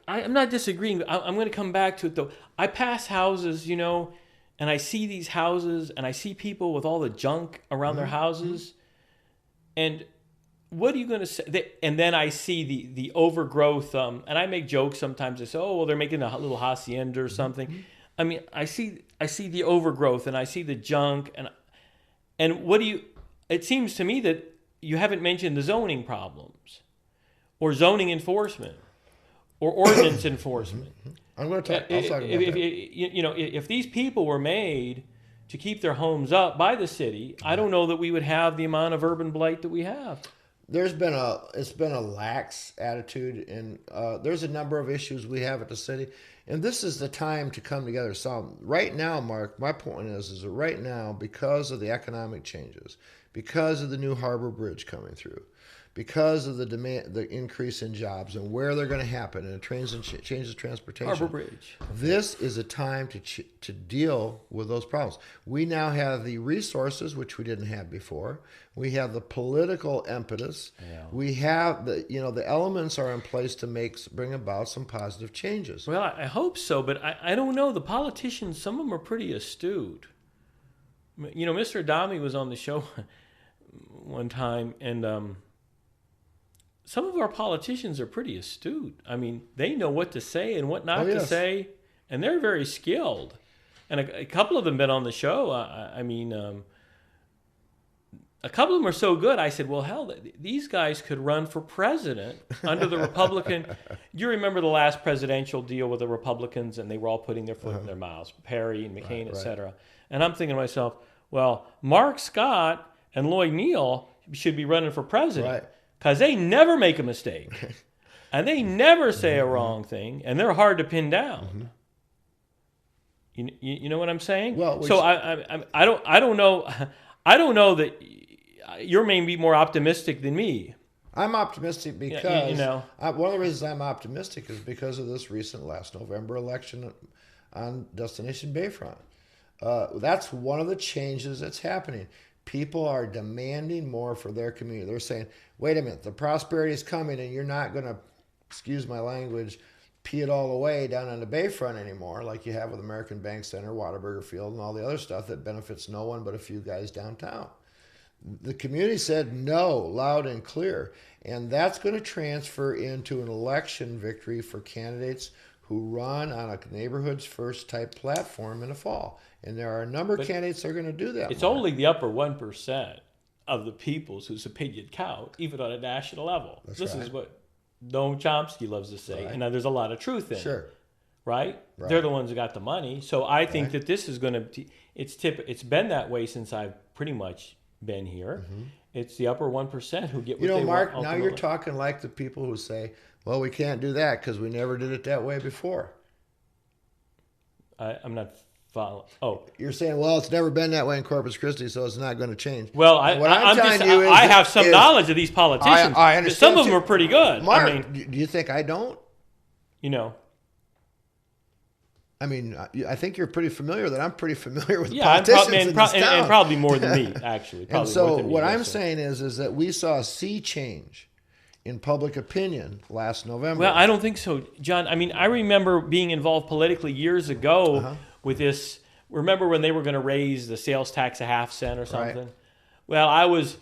I'm not disagreeing. I'm going to come back to it though. I pass houses, you know, and I see these houses and I see people with all the junk around their houses. And what are you going to say? And then I see the overgrowth, and I make jokes sometimes. I say, oh, well, they're making a little hacienda or something. Mm-hmm. I mean, I see the overgrowth, and I see the junk, and what do you? It seems to me that you haven't mentioned the zoning problems, or zoning enforcement, or ordinance enforcement. I'm going to talk. I'll talk about that. If these people were made to keep their homes up by the city, I don't know that we would have the amount of urban blight that we have. It's been a lax attitude, and there's a number of issues we have at the city, and this is the time to come together. So right now, Mark, my point is that right now, because of the economic changes, because of the new Harbor Bridge coming through, because of the demand, the increase in jobs and where they're going to happen, and it changes transportation. Harbor Bridge. This is a time to deal with those problems. We now have the resources, which we didn't have before. We have the political impetus. Yeah. We have the elements are in place to bring about some positive changes. Well, I hope so, but I don't know. The politicians, some of them are pretty astute. Mr. Adami was on the show one time, and some of our politicians are pretty astute. I mean, they know what to say and what not to say, and they're very skilled. And a couple of them been on the show. A couple of them are so good. I said, well, hell, these guys could run for president under the Republican. You remember the last presidential deal with the Republicans, and they were all putting their foot in their mouths, Perry and McCain, et cetera. And I'm thinking to myself, well, Mark Scott and Lloyd Neal should be running for president. Right. Because they never make a mistake, and they never say a wrong thing, and they're hard to pin down. You know what I'm saying? Well, so I don't know. I don't know that you're maybe more optimistic than me. I'm optimistic because one of the reasons I'm optimistic is because of this recent last November election on Destination Bayfront. That's one of the changes that's happening. People are demanding more for their community. They're saying, wait a minute, the prosperity is coming and you're not going to, excuse my language, pee it all away down on the Bayfront anymore like you have with American Bank Center, Whataburger Field, and all the other stuff that benefits no one but a few guys downtown. The community said no, loud and clear. And that's going to transfer into an election victory for candidates who run on a neighborhoods first type platform in the fall. And there are a number of candidates that are going to do that. It's only the upper 1% of the peoples whose opinion count, even on a national level. This is what Noam Chomsky loves to say. And now there's a lot of truth in it. Right? They're the ones who got the money. So I think that this is going to, it's been that way since I've pretty much been here. It's the upper 1% who get what they want. Mark, ultimately. Now you're talking like the people who say, well, we can't do that because we never did it that way before. I'm not following. Oh. You're saying, well, it's never been that way in Corpus Christi, so it's not going to change. Well, I have some knowledge of these politicians. I understand. Some of them are pretty good. Mark, do you think I don't? I think you're pretty familiar that I'm pretty familiar with politicians in this town. And probably more than me, actually. And so what I'm saying is that we saw a sea change in public opinion last November. Well, I don't think so, John. I mean, I remember being involved politically years ago with this. Remember when they were going to raise the sales tax a half cent or something? Right. Well, I was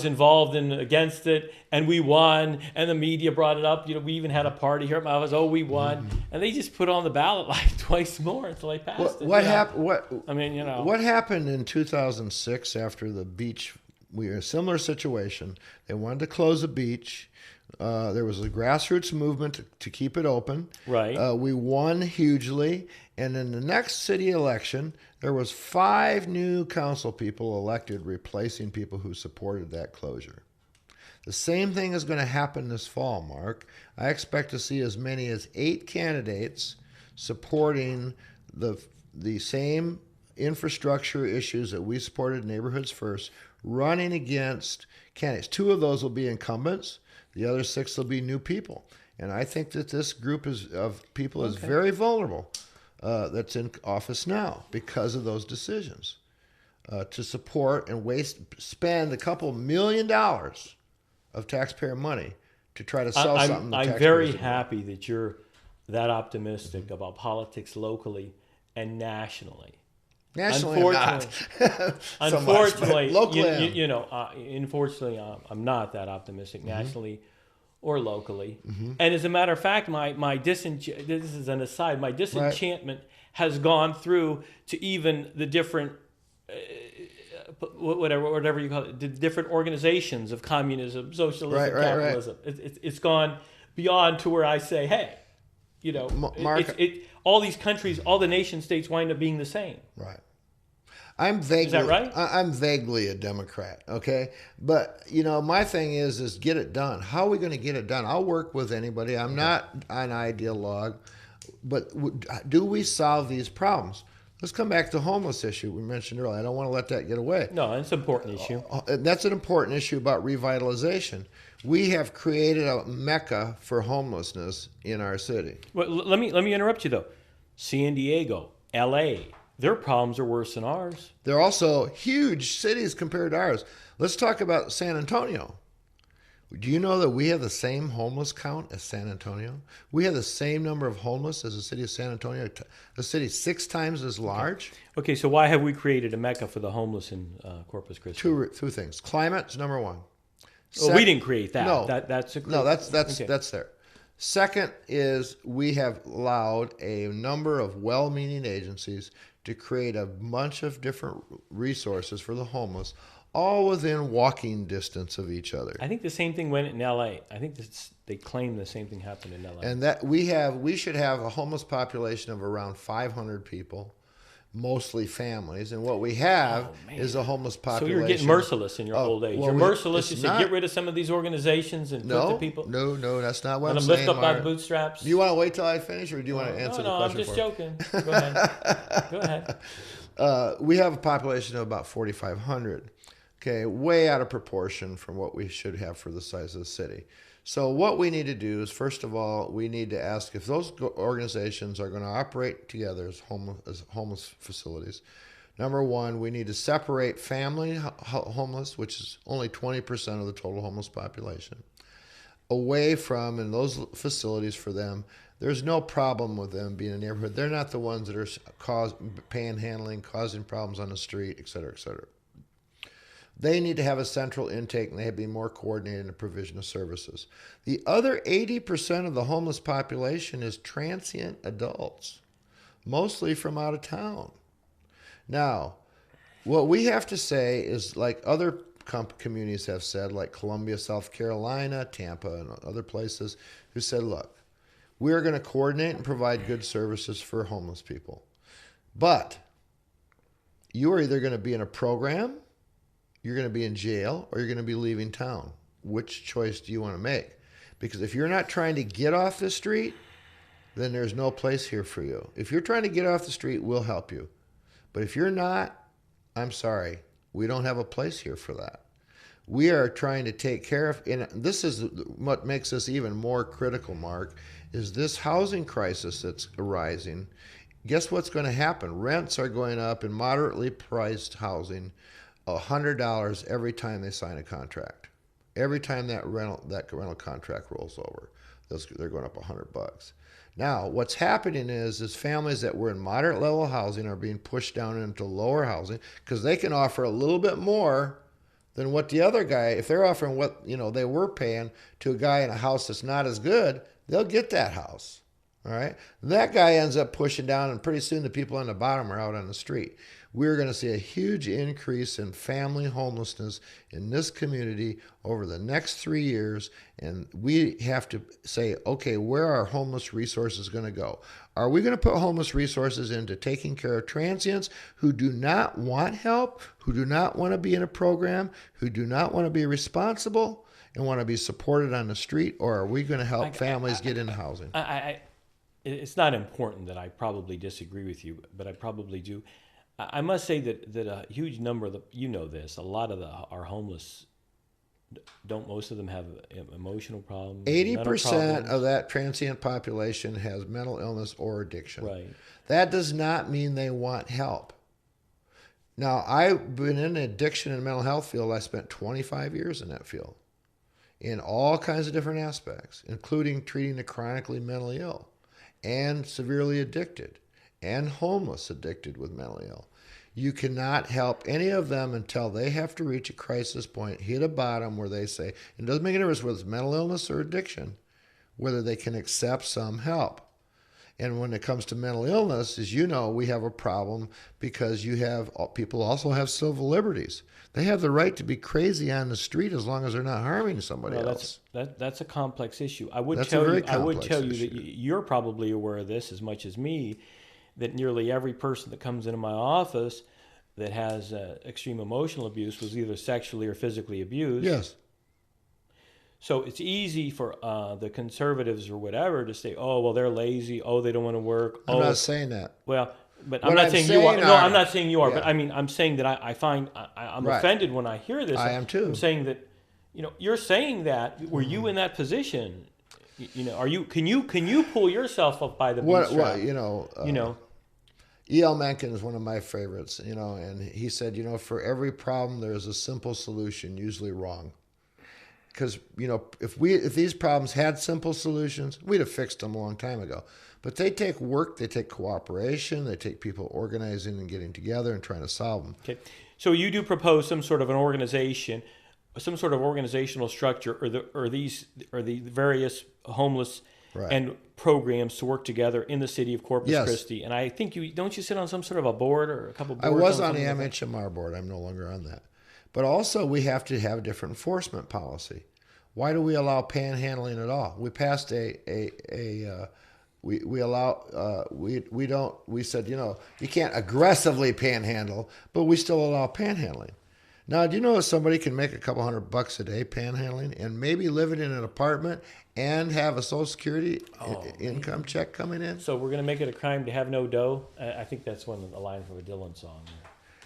involved against it, and we won, and the media brought it up. We even had a party here at my office. Oh, we won, and they just put it on the ballot like twice more until they passed it. What happened? What happened in 2006 after the beach? We were in a similar situation. They wanted to close the beach. There was a grassroots movement to keep it open. Right. We won hugely. And in the next city election, there was 5 new council people elected, replacing people who supported that closure. The same thing is going to happen this fall, Mark. I expect to see as many as 8 candidates supporting the same infrastructure issues that we supported, Neighborhoods First, running against candidates. 2 of those will be incumbents. The other 6 will be new people. And I think that this group of people is very vulnerable that's in office now because of those decisions to support and spend a couple $1 million of taxpayer money to try to sell something. I'm very happy that you're that optimistic about politics locally and nationally. Nationally, I'm not. So much, but Unfortunately, locally, I am. unfortunately, I'm not that optimistic Mm-hmm. nationally or locally. And as a matter of fact, this is an aside. My disenchantment has gone through to even the different, whatever you call it, the different organizations of communism, socialism, Right. capitalism. It's gone beyond to where I say, hey, Mark, all these countries, all the nation states wind up being the same. right. I'm vaguely, Is that right? I'm vaguely a Democrat, okay? But, my thing is get it done. How are we going to get it done? I'll work with anybody. I'm not an ideologue. But do we solve these problems? Let's come back to the homeless issue we mentioned earlier. I don't want to let that get away. No, it's an important issue. That's an important issue about revitalization. We have created a mecca for homelessness in our city. Well, let me interrupt you though. San Diego, L.A., their problems are worse than ours. They're also huge cities compared to ours. Let's talk about San Antonio. Do you know that we have the same homeless count as San Antonio? We have the same number of homeless as the city of San Antonio, a city 6 times as large. Okay, so why have we created a mecca for the homeless in Corpus Christi? Two things. Climate's number one. Well, we didn't create that. No, Okay. that's there. Second is we have allowed a number of well-meaning agencies to create a bunch of different resources for the homeless, all within walking distance of each other. I think the same thing went in L.A. I think they claim the same thing happened in L.A. And that we should have a homeless population of around 500 people, mostly families. And what we have is a homeless so population. you're getting merciless in your old age. well, You're merciless. You it's say not- get rid of some of these organizations and put the people. No, that's not what Let I'm them saying. lift up by the Mark. bootstraps. Do you want to wait till I finish, or do you want to answer the I'm question just for joking. Go ahead. Go ahead. We have a population of about 4,500. Okay, way out of proportion from what we should have for the size of the city. So what we need to do is, first of all, we need to ask if those organizations are going to operate together as homeless facilities. Number one, we need to separate family homeless, which is only 20% of the total homeless population, away from, in those facilities for them. There's no problem with them being in the neighborhood. They're not the ones that are panhandling, causing problems on the street, et cetera, et cetera. They need to have a central intake, and they have to be more coordinated in the provision of services. The other 80% of the homeless population is transient adults, mostly from out of town. Now, what we have to say is, like other communities have said, like Columbia, South Carolina, Tampa, and other places, who said, look, we're going to coordinate and provide good services for homeless people. But you are either going to be in a program, you're going to be in jail, or you're going to be leaving town. Which choice do you want to make? Because if you're not trying to get off the street, then there's no place here for you. If you're trying to get off the street, we'll help you. But if you're not, I'm sorry, we don't have a place here for that. We are trying to take care of, and this is what makes this even more critical, Mark, is this housing crisis that's arising. Guess what's going to happen? Rents are going up in moderately priced housing $100 every time they sign a contract. Every time that rental contract rolls over, they're going up $100. Now, what's happening is families that were in moderate level housing are being pushed down into lower housing because they can offer a little bit more than what the other guy, if they're offering what they were paying to a guy in a house that's not as good, they'll get that house. All right, that guy ends up pushing down, and pretty soon the people on the bottom are out on the street. We're going to see a huge increase in family homelessness in this community over the next 3 years, and we have to say, okay, where are homeless resources going to go? Are we going to put homeless resources into taking care of transients who do not want help, who do not want to be in a program, who do not want to be responsible and want to be supported on the street, or are we going to help families get into housing? It's not important that I probably disagree with you, but I probably do. I must say that a huge number of a lot of our homeless, don't most of them have emotional problems? 80% of that transient population has mental illness or addiction. Right. That does not mean they want help. Now, I've been in the addiction and mental health field. I spent 25 years in that field in all kinds of different aspects, including treating the chronically mentally ill and severely addicted and homeless addicted with mentally ill. You cannot help any of them until they have to reach a crisis point, hit a bottom where they say, it doesn't make any difference whether it's mental illness or addiction, whether they can accept some help. And when it comes to mental illness, as you know, we have a problem because people also have civil liberties. They have the right to be crazy on the street as long as they're not harming somebody else. That's a complex issue. I would That's tell a very you. I would complex tell you issue. that you're probably aware of this as much as me. That nearly every person that comes into my office that has extreme emotional abuse was either sexually or physically abused. Yes. So it's easy for the conservatives or whatever to say, "Oh, well, they're lazy. Oh, they don't want to work." I'm not saying that. Well, but What I'm not I'm saying you are. saying No, are- I'm not saying you are. Yeah. But I mean, I'm saying that I'm Right. offended when I hear this. I am too. I'm saying that, you're saying that. Were you in that position? Are you? Can you pull yourself up by the bootstrap? E.L. Mencken is one of my favorites, and he said, for every problem there's a simple solution, usually wrong. Because, if these problems had simple solutions, we'd have fixed them a long time ago. But they take work, they take cooperation, they take people organizing and getting together and trying to solve them. Okay. So you do propose some sort of an organization, some sort of organizational structure, or the various homeless Right. and programs to work together in the city of Corpus Yes. Christi. And I think you sit on some sort of a board or a couple boards. I was on something the like that? MHMR board. I'm no longer on that. But also, we have to have a different enforcement policy. Why do we allow panhandling at all? We passed we said, you can't aggressively panhandle, but we still allow panhandling. Now, do you know if somebody can make a couple $100 a day panhandling and maybe living in an apartment and have a Social Security income check coming in? So we're going to make it a crime to have no dough? I think that's one of the lines from a Dylan song.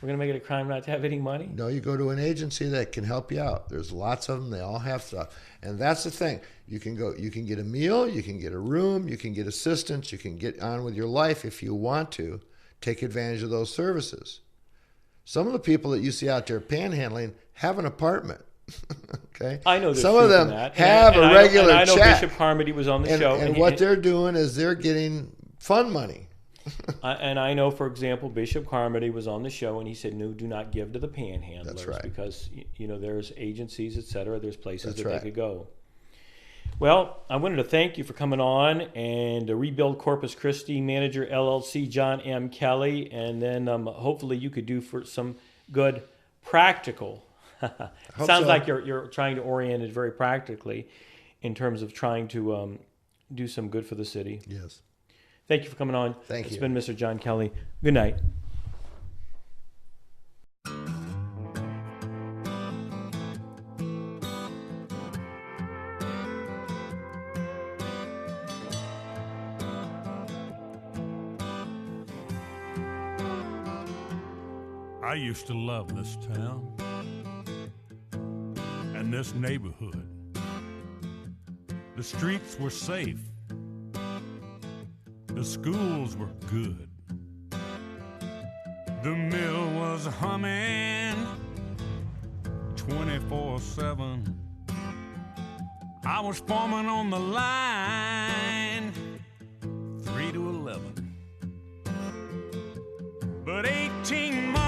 We're going to make it a crime not to have any money? No, you go to an agency that can help you out. There's lots of them. They all have stuff. And that's the thing. You can get a meal, you can get a room, you can get assistance, you can get on with your life if you want to. Take advantage of those services. Some of the people that you see out there panhandling have an apartment. Okay? I know there's some of truth in them that. have And a I regular know check. Bishop Carmody was on the show. And what they're doing is they're getting fund money. And I know, for example, Bishop Carmody was on the show, and he said, "No, do not give to the panhandlers." That's right. Because there's agencies, et cetera. There's places That's that right. they could go. Well, I wanted to thank you for coming on, and Rebuild Corpus Christi Manager LLC John M. Kelly, and then hopefully you could do for some good practical. Sounds so. like you're trying to orient it very practically in terms of trying to do some good for the city. Yes. Thank you for coming on. Thank It's you. been Mr. John Kelly. Good night. I used to love this town and this neighborhood. The streets were safe. The schools were good. The mill was humming 24/7. I was foreman on the line 3 to 11. But 18 months